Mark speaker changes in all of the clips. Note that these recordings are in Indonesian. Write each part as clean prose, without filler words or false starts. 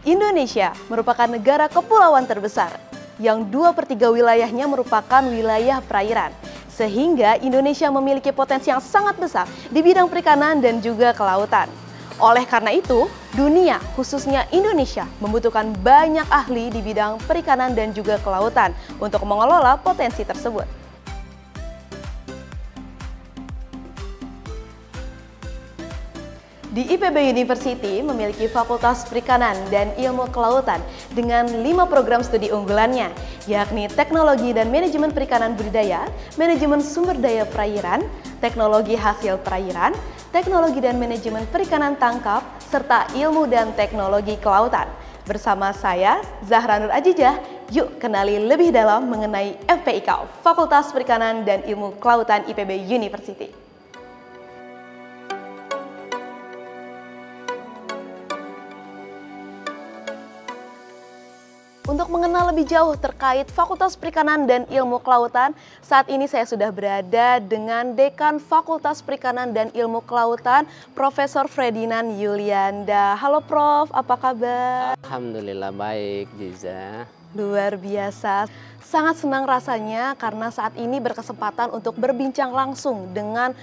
Speaker 1: Indonesia merupakan negara kepulauan terbesar yang 2/3 wilayahnya merupakan wilayah perairan. Sehingga Indonesia memiliki potensi yang sangat besar di bidang perikanan dan juga kelautan. Oleh karena itu, dunia khususnya Indonesia membutuhkan banyak ahli di bidang perikanan dan juga kelautan untuk mengelola potensi tersebut. Di IPB University memiliki Fakultas Perikanan dan Ilmu Kelautan dengan 5 program studi unggulannya, yakni Teknologi dan Manajemen Perikanan Budidaya, Manajemen Sumber Daya Perairan, Teknologi Hasil Perairan, Teknologi dan Manajemen Perikanan Tangkap, serta Ilmu dan Teknologi Kelautan. Bersama saya, Zahra Nur Ajijah, yuk kenali lebih dalam mengenai FPIK, Fakultas Perikanan dan Ilmu Kelautan IPB University. Untuk mengenal lebih jauh terkait Fakultas Perikanan dan Ilmu Kelautan, saat ini saya sudah berada dengan Dekan Fakultas Perikanan dan Ilmu Kelautan, Profesor Ferdinand Yulianda. Halo Prof, apa kabar?
Speaker 2: Alhamdulillah baik, Jiza.
Speaker 1: Luar biasa. Sangat senang rasanya karena saat ini berkesempatan untuk berbincang langsung dengan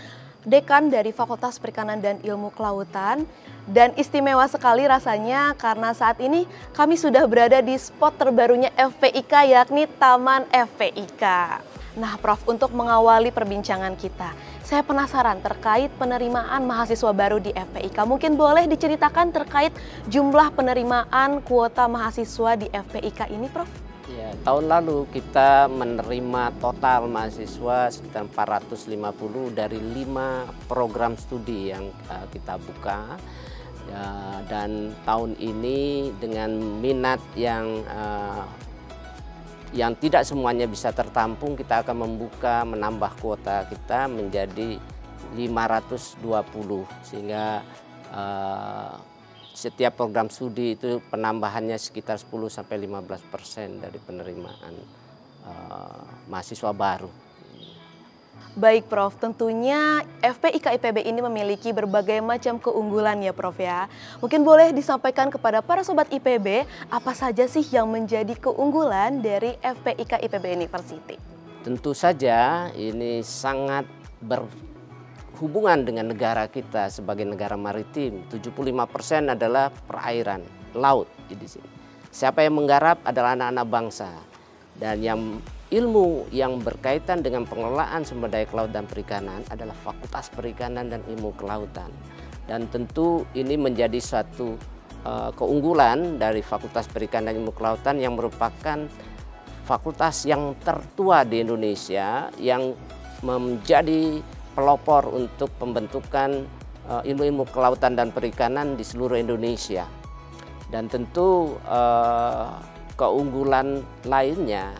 Speaker 1: Dekan dari Fakultas Perikanan dan Ilmu Kelautan. Dan istimewa sekali rasanya karena saat ini kami sudah berada di spot terbarunya FPIK, yakni Taman FPIK. Nah Prof, untuk mengawali perbincangan kita, saya penasaran terkait penerimaan mahasiswa baru di FPIK. Mungkin boleh diceritakan terkait jumlah penerimaan kuota mahasiswa di FPIK ini Prof?
Speaker 2: Ya, tahun lalu kita menerima total mahasiswa sekitar 450 dari 5 program studi yang kita buka. Ya, dan tahun ini dengan minat yang tidak semuanya bisa tertampung, kita akan menambah kuota kita menjadi 520, sehingga setiap program studi itu penambahannya sekitar 10–15% dari penerimaan mahasiswa baru.
Speaker 1: Baik Prof, tentunya FPIK IPB ini memiliki berbagai macam keunggulan ya Prof ya. Mungkin boleh disampaikan kepada para sobat IPB, apa saja sih yang menjadi keunggulan dari FPIK IPB University?
Speaker 2: Tentu saja ini sangat berhubungan dengan negara kita sebagai negara maritim. 75% adalah perairan, laut di sini. Siapa yang menggarap adalah anak-anak bangsa. Dan yang ilmu yang berkaitan dengan pengelolaan sumber daya kelautan dan perikanan adalah Fakultas Perikanan dan Ilmu Kelautan. Dan tentu ini menjadi suatu keunggulan dari Fakultas Perikanan dan Ilmu Kelautan yang merupakan fakultas yang tertua di Indonesia yang menjadi pelopor untuk pembentukan ilmu-ilmu kelautan dan perikanan di seluruh Indonesia. Dan tentu keunggulan lainnya,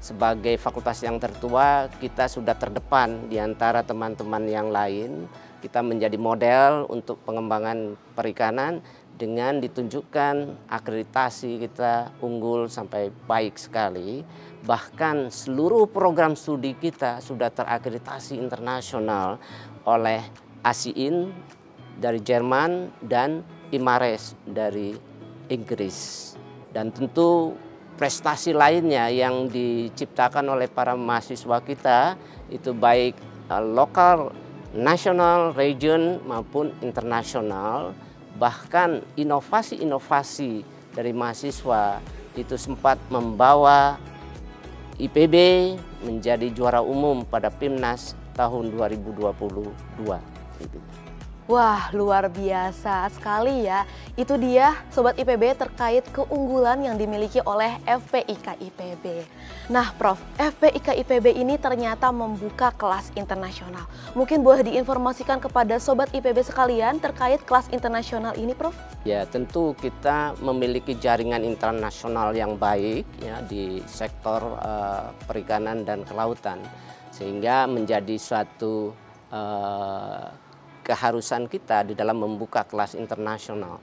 Speaker 2: sebagai fakultas yang tertua, kita sudah terdepan di antara teman-teman yang lain. Kita menjadi model untuk pengembangan perikanan dengan ditunjukkan akreditasi kita unggul sampai baik sekali. Bahkan seluruh program studi kita sudah terakreditasi internasional oleh ASIIN dari Jerman dan IMARES dari Inggris. Dan tentu prestasi lainnya yang diciptakan oleh para mahasiswa kita itu baik lokal, nasional, region maupun internasional. Bahkan inovasi-inovasi dari mahasiswa itu sempat membawa IPB menjadi juara umum pada PIMNAS tahun 2022.
Speaker 1: Wah, luar biasa sekali ya. Itu dia Sobat IPB terkait keunggulan yang dimiliki oleh FPIK IPB. Nah Prof, FPIK IPB ini ternyata membuka kelas internasional. Mungkin boleh diinformasikan kepada Sobat IPB sekalian terkait kelas internasional ini Prof?
Speaker 2: Ya, tentu kita memiliki jaringan internasional yang baik ya di sektor perikanan dan kelautan. Sehingga menjadi suatu keharusan kita di dalam membuka kelas internasional,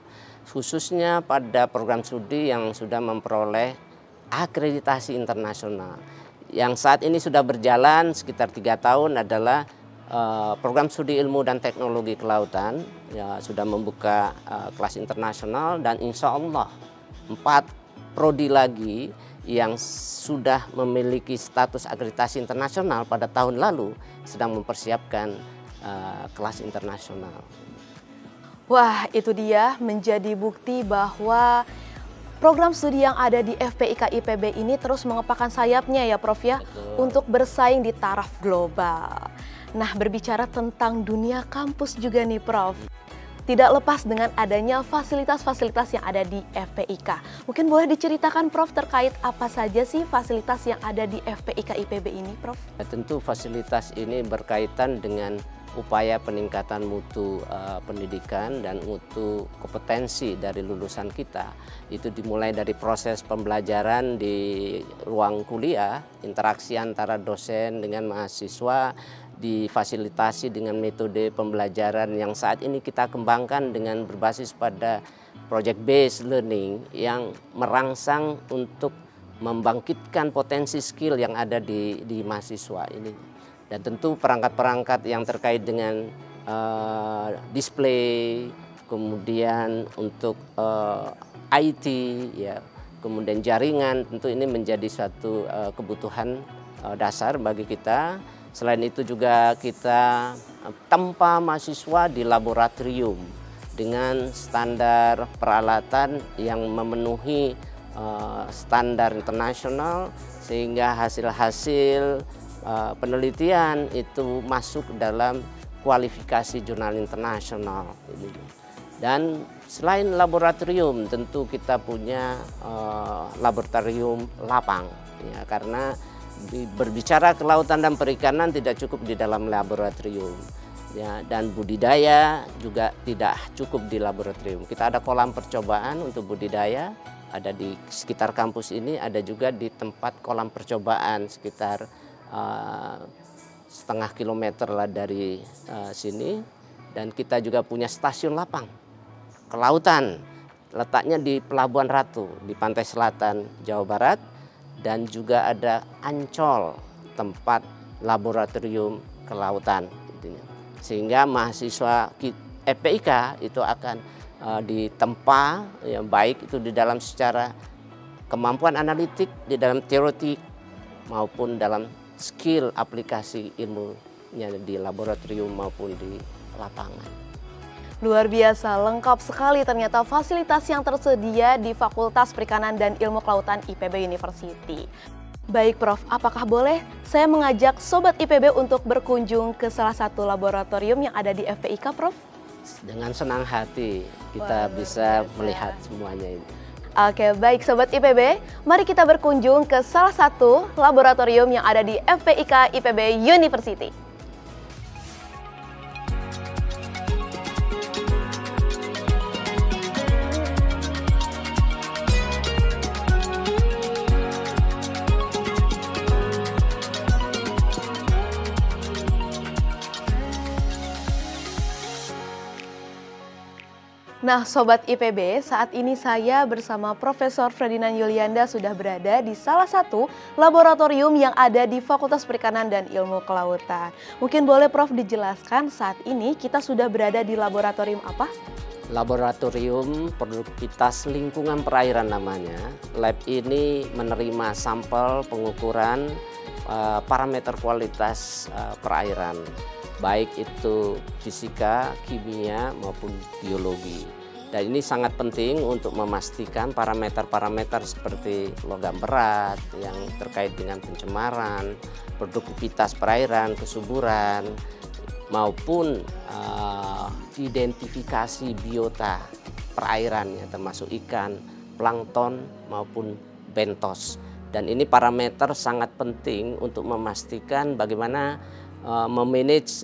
Speaker 2: khususnya pada program studi yang sudah memperoleh akreditasi internasional. Yang saat ini sudah berjalan sekitar 3 tahun adalah program studi ilmu dan teknologi kelautan, ya, sudah membuka kelas internasional, dan insya Allah 4 prodi lagi yang sudah memiliki status akreditasi internasional pada tahun lalu sedang mempersiapkan kelas internasional.
Speaker 1: Wah, itu dia menjadi bukti bahwa program studi yang ada di FPIK IPB ini terus mengepakkan sayapnya ya Prof ya.
Speaker 2: Betul.
Speaker 1: Untuk bersaing di taraf global. Nah, berbicara tentang dunia kampus juga nih Prof. Tidak lepas dengan adanya fasilitas-fasilitas yang ada di FPIK. Mungkin boleh diceritakan Prof terkait apa saja sih fasilitas yang ada di FPIK IPB ini Prof?
Speaker 2: Tentu fasilitas ini berkaitan dengan upaya peningkatan mutu pendidikan dan mutu kompetensi dari lulusan kita. Itu dimulai dari proses pembelajaran di ruang kuliah, interaksi antara dosen dengan mahasiswa, difasilitasi dengan metode pembelajaran yang saat ini kita kembangkan dengan berbasis pada project based learning yang merangsang untuk membangkitkan potensi skill yang ada di mahasiswa ini. Dan tentu perangkat-perangkat yang terkait dengan display, kemudian untuk IT, ya, kemudian jaringan, tentu ini menjadi suatu kebutuhan dasar bagi kita. Selain itu juga kita tempa mahasiswa di laboratorium dengan standar peralatan yang memenuhi standar internasional sehingga hasil-hasil penelitian itu masuk dalam kualifikasi jurnal internasional. Dan selain laboratorium tentu kita punya laboratorium lapang ya, karena berbicara kelautan dan perikanan tidak cukup di dalam laboratorium ya, dan budidaya juga tidak cukup di laboratorium. Kita ada kolam percobaan untuk budidaya, ada di sekitar kampus ini, ada juga di tempat kolam percobaan sekitar setengah kilometer lah dari sini. Dan kita juga punya stasiun lapang kelautan, letaknya di Pelabuhan Ratu di pantai selatan Jawa Barat. Dan juga ada Ancol, tempat laboratorium kelautan. Sehingga mahasiswa FPIK itu akan ditempa, ya, baik itu di dalam secara kemampuan analitik, di dalam teoretik, maupun dalam skill aplikasi ilmunya di laboratorium maupun di lapangan.
Speaker 1: Luar biasa, lengkap sekali ternyata fasilitas yang tersedia di Fakultas Perikanan dan Ilmu Kelautan IPB University. Baik Prof, apakah boleh saya mengajak Sobat IPB untuk berkunjung ke salah satu laboratorium yang ada di FPIK Prof?
Speaker 2: Dengan senang hati kita bisa melihat semuanya ini.
Speaker 1: Oke, baik Sobat IPB, mari kita berkunjung ke salah satu laboratorium yang ada di FPIK IPB University. Nah Sobat IPB, saat ini saya bersama Profesor Ferdinand Yulianda sudah berada di salah satu laboratorium yang ada di Fakultas Perikanan dan Ilmu Kelautan. Mungkin boleh Prof dijelaskan saat ini kita sudah berada di laboratorium apa?
Speaker 2: Laboratorium Produktivitas Lingkungan Perairan namanya. Lab ini menerima sampel pengukuran parameter kualitas perairan, baik itu fisika, kimia maupun biologi. Dan ini sangat penting untuk memastikan parameter-parameter seperti logam berat yang terkait dengan pencemaran, produktivitas perairan, kesuburan, maupun identifikasi biota perairan ya, termasuk ikan, plankton maupun bentos. Dan ini parameter sangat penting untuk memastikan bagaimana memanage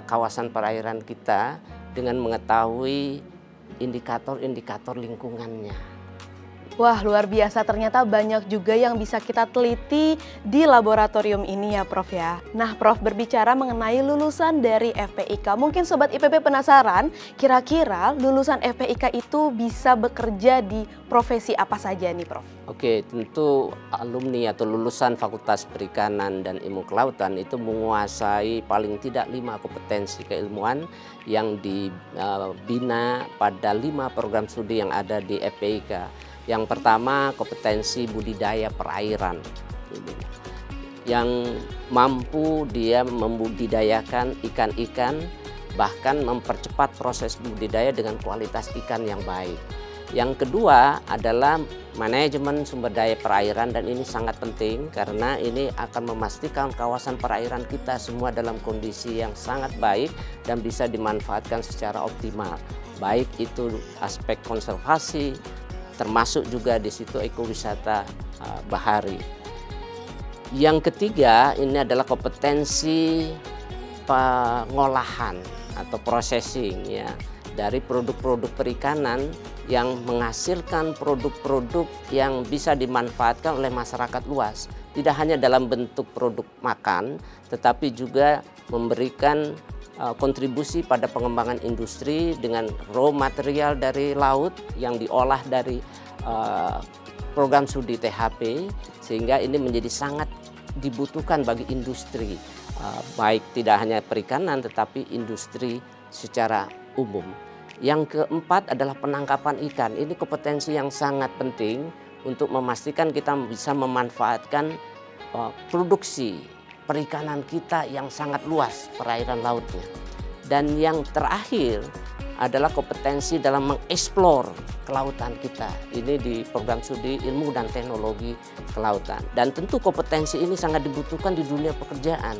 Speaker 2: kawasan perairan kita dengan mengetahui indikator-indikator lingkungannya.
Speaker 1: Wah luar biasa, ternyata banyak juga yang bisa kita teliti di laboratorium ini ya Prof ya. Nah Prof, berbicara mengenai lulusan dari FPIK, mungkin Sobat IPB penasaran kira-kira lulusan FPIK itu bisa bekerja di profesi apa saja nih Prof?
Speaker 2: Oke, tentu alumni atau lulusan Fakultas Perikanan dan Ilmu Kelautan itu menguasai paling tidak 5 kompetensi keilmuan yang dibina pada 5 program studi yang ada di FPIK. Yang pertama kompetensi budidaya perairan, yang mampu dia membudidayakan ikan-ikan, bahkan mempercepat proses budidaya dengan kualitas ikan yang baik. Yang kedua adalah manajemen sumber daya perairan, dan ini sangat penting karena ini akan memastikan kawasan perairan kita semua dalam kondisi yang sangat baik dan bisa dimanfaatkan secara optimal. Baik itu aspek konservasi, termasuk juga di situ ekowisata bahari. Yang ketiga ini adalah kompetensi pengolahan atau processing ya, dari produk-produk perikanan yang menghasilkan produk-produk yang bisa dimanfaatkan oleh masyarakat luas. Tidak hanya dalam bentuk produk makan, tetapi juga memberikan kontribusi pada pengembangan industri dengan raw material dari laut yang diolah dari program studi THP, sehingga ini menjadi sangat dibutuhkan bagi industri, baik tidak hanya perikanan tetapi industri secara umum. Yang keempat adalah penangkapan ikan. Ini kompetensi yang sangat penting untuk memastikan kita bisa memanfaatkan produksi perikanan kita yang sangat luas perairan lautnya. Dan yang terakhir adalah kompetensi dalam mengeksplor kelautan kita. Ini di program studi ilmu dan teknologi kelautan. Dan tentu kompetensi ini sangat dibutuhkan di dunia pekerjaan.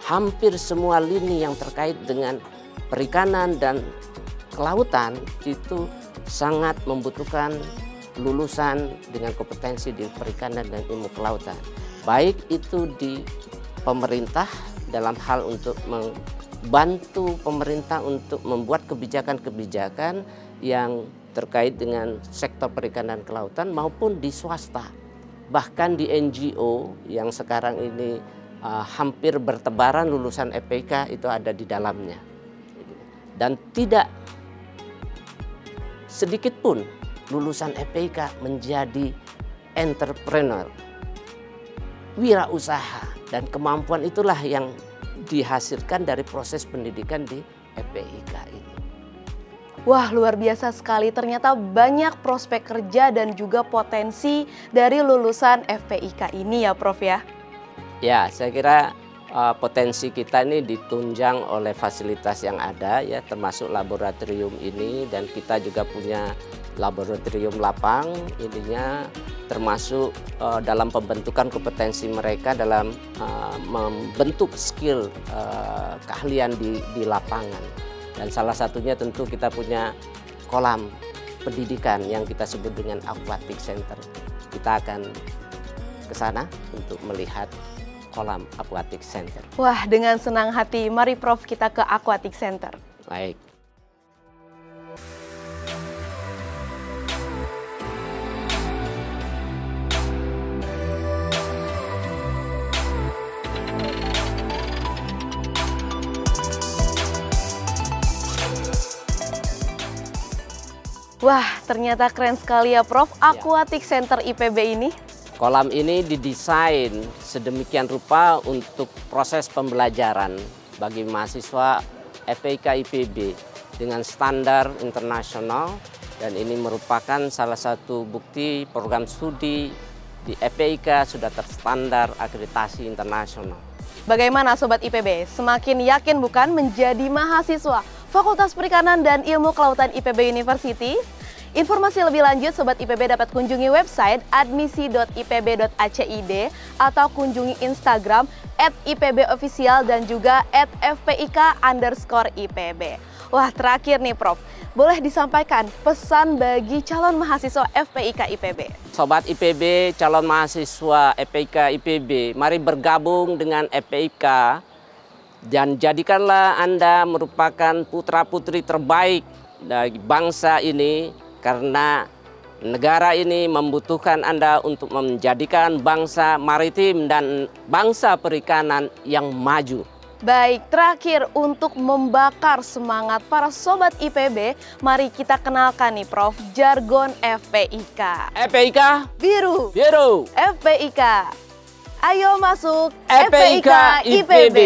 Speaker 2: Hampir semua lini yang terkait dengan perikanan dan kelautan itu sangat membutuhkan lulusan dengan kompetensi di perikanan dan ilmu kelautan. Baik itu di pemerintah dalam hal untuk membantu pemerintah untuk membuat kebijakan-kebijakan yang terkait dengan sektor perikanan kelautan, maupun di swasta. Bahkan di NGO yang sekarang ini hampir bertebaran lulusan FPIK itu ada di dalamnya. Dan tidak sedikit pun lulusan FPIK menjadi entrepreneur, wirausaha, dan kemampuan itulah yang dihasilkan dari proses pendidikan di FPIK ini.
Speaker 1: Wah, luar biasa sekali. Ternyata banyak prospek kerja dan juga potensi dari lulusan FPIK ini ya, Prof ya.
Speaker 2: Ya, saya kira potensi kita ini ditunjang oleh fasilitas yang ada ya, termasuk laboratorium ini, dan kita juga punya laboratorium lapang ininya, termasuk dalam pembentukan kompetensi mereka dalam membentuk skill keahlian di lapangan. Dan salah satunya tentu kita punya kolam pendidikan yang kita sebut dengan Aquatic Center. Kita akan ke sana untuk melihat kolam Aquatic Center.
Speaker 1: Wah, dengan senang hati. Mari Prof kita ke Aquatic Center.
Speaker 2: Baik.
Speaker 1: Wah, ternyata keren sekali ya Prof, Aquatic Center IPB ini.
Speaker 2: Kolam ini didesain sedemikian rupa untuk proses pembelajaran bagi mahasiswa FPIK IPB dengan standar internasional, dan ini merupakan salah satu bukti program studi di FPIK sudah terstandar akreditasi internasional.
Speaker 1: Bagaimana Sobat IPB? Semakin yakin bukan menjadi mahasiswa Fakultas Perikanan dan Ilmu Kelautan IPB University? Informasi lebih lanjut Sobat IPB dapat kunjungi website admisi.ipb.acid atau kunjungi Instagram @ipbofficial dan juga @fpik_IPB. Wah, terakhir nih Prof, boleh disampaikan pesan bagi calon mahasiswa FPIK IPB?
Speaker 2: Sobat IPB, calon mahasiswa FPIK IPB, mari bergabung dengan FPIK dan jadikanlah Anda merupakan putra-putri terbaik dari bangsa ini, karena negara ini membutuhkan Anda untuk menjadikan bangsa maritim dan bangsa perikanan yang maju.
Speaker 1: Baik, terakhir untuk membakar semangat para Sobat IPB, mari kita kenalkan nih Prof, jargon FPIK.
Speaker 2: FPIK
Speaker 1: Biru.
Speaker 2: Biru.
Speaker 1: FPIK. Ayo masuk
Speaker 2: FPIK IPB.